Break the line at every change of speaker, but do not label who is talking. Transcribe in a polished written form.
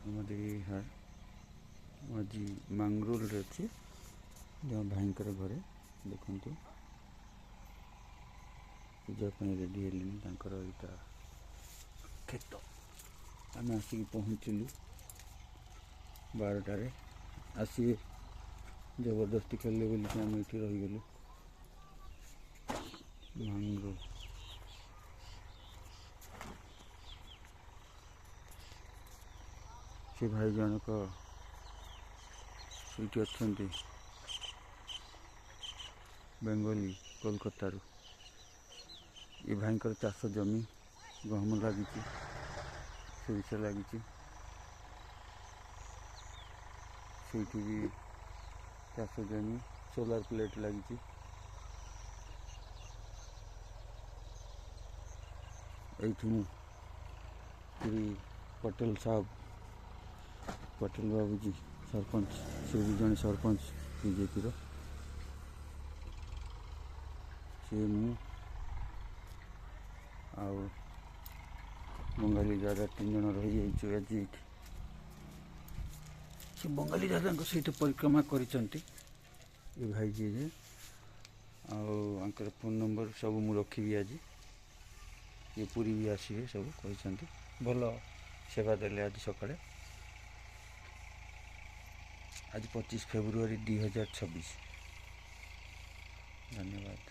हार आज मांगरोल अच्छे जहाँ भाईकर घरे देखु पूजा रेडी है यहाँ खेत आम आसिक पहुँचलु 12टार आसी जबरदस्ती खेले बोल आम ये रहीगलु मांगरोल से भाई जनक सीट अच्छा बेंगली कोलकाता ये भाई चाष जमी गहम लगी सोरिष लगी भी चाष जमी सोलार प्लेट लगी ये पटेल साहब पटेल बाबूजी सरपंच से भी जन सरपंच बीजेपी सी मु बंगाली दादा 3 जन रही आज से बंगाली दादा सहित परिक्रमा कर भाई जी आंकर फोन नंबर सब मु रखी आज ये पूरी भी आसवे सब कहते भल सेवा देले आज सकाଳେ आज 25 फेब्रुआरी 2026 धन्यवाद।